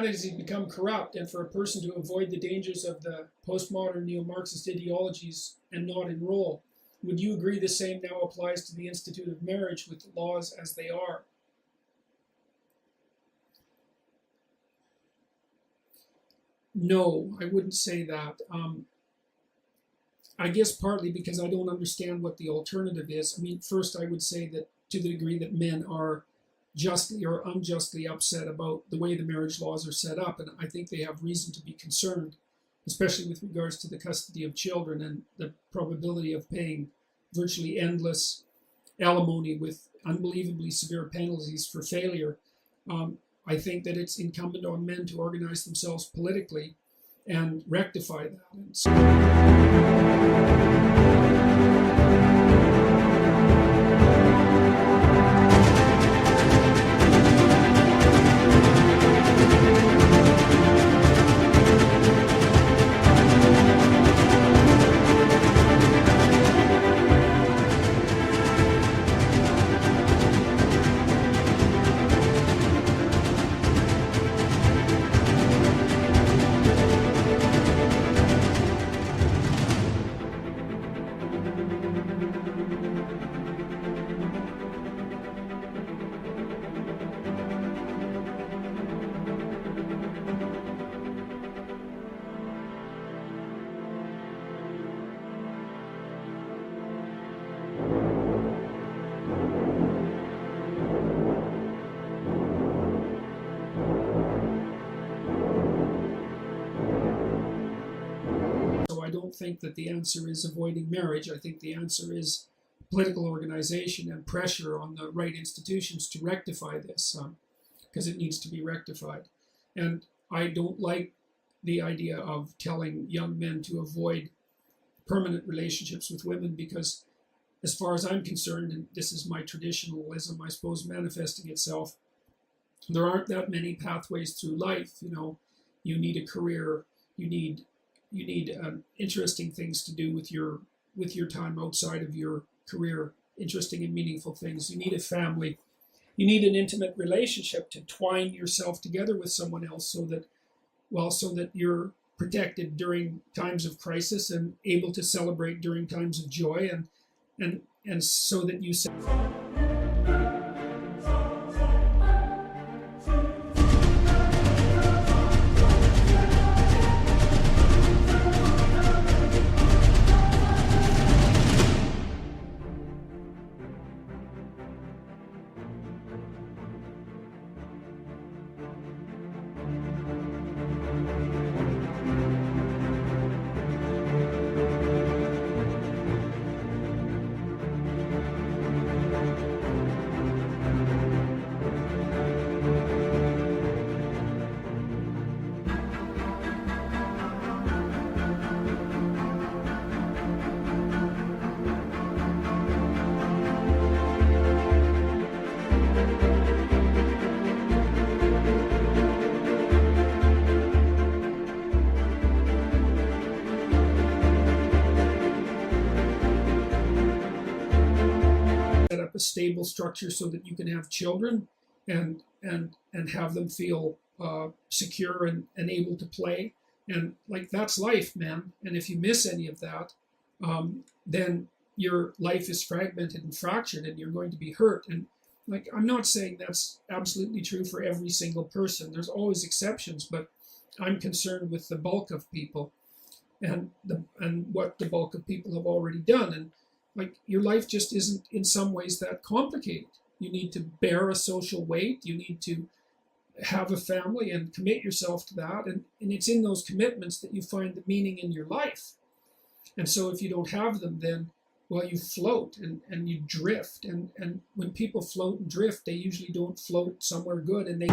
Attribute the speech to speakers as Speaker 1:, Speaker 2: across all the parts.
Speaker 1: has become corrupt, and for a person to avoid the dangers of the postmodern neo-Marxist ideologies and not enroll. Would you agree the same now applies to the institute of marriage with the laws as they are? No, I wouldn't say that. I guess partly because I don't understand what the alternative is. I mean, first I would say that to the degree that men are justly or unjustly upset about the way the marriage laws are set up, and I think they have reason to be concerned, especially with regards to the custody of children and the probability of paying virtually endless alimony with unbelievably severe penalties for failure. I think that it's incumbent on men to organize themselves politically and rectify that. And so I don't think that the answer is avoiding marriage. I think the answer is political organization and pressure on the right institutions to rectify this, because it needs to be rectified. And I don't like the idea of telling young men to avoid permanent relationships with women because, as far as I'm concerned, and this is my traditionalism, I suppose, manifesting itself, there aren't that many pathways through life. You know, you need a career, you need interesting things to do with your time outside of your career, interesting and meaningful things. You need a family. You need an intimate relationship to twine yourself together with someone else so that you're protected during times of crisis and able to celebrate during times of joy, and so that you set up a stable structure so that you can have children and have them feel secure and able to play. And like, that's life, man. And if you miss any of that, then your life is fragmented and fractured and you're going to be hurt. And like, I'm not saying that's absolutely true for every single person. There's always exceptions, but I'm concerned with the bulk of people and what the bulk of people have already done. And like, your life just isn't in some ways that complicated. You need to bear a social weight. You need to have a family and commit yourself to that. And it's in those commitments that you find the meaning in your life. And so if you don't have them, then, well, you float and you drift. And when people float and drift, they usually don't float somewhere good. And they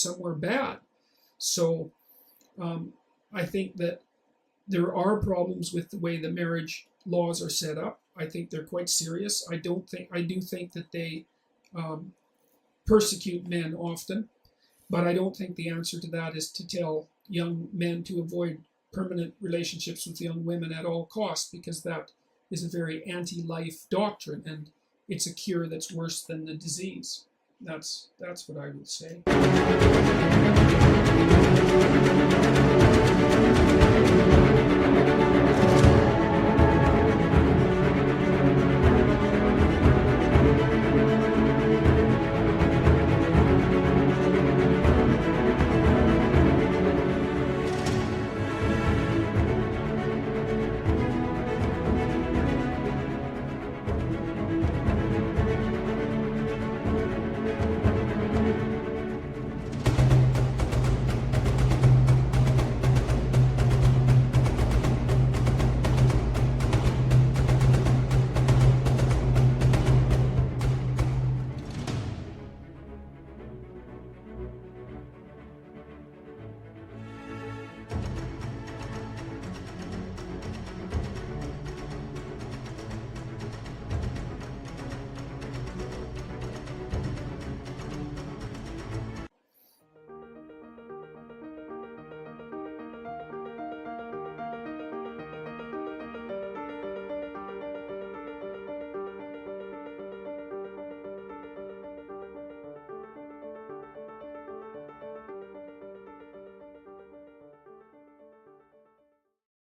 Speaker 1: somewhere bad. So I think that there are problems with the way the marriage laws are set up. I think they're quite serious. I do think that they persecute men often, but I don't think the answer to that is to tell young men to avoid permanent relationships with young women at all costs, because that is a very anti-life doctrine, and it's a cure that's worse than the disease. That's what I would say.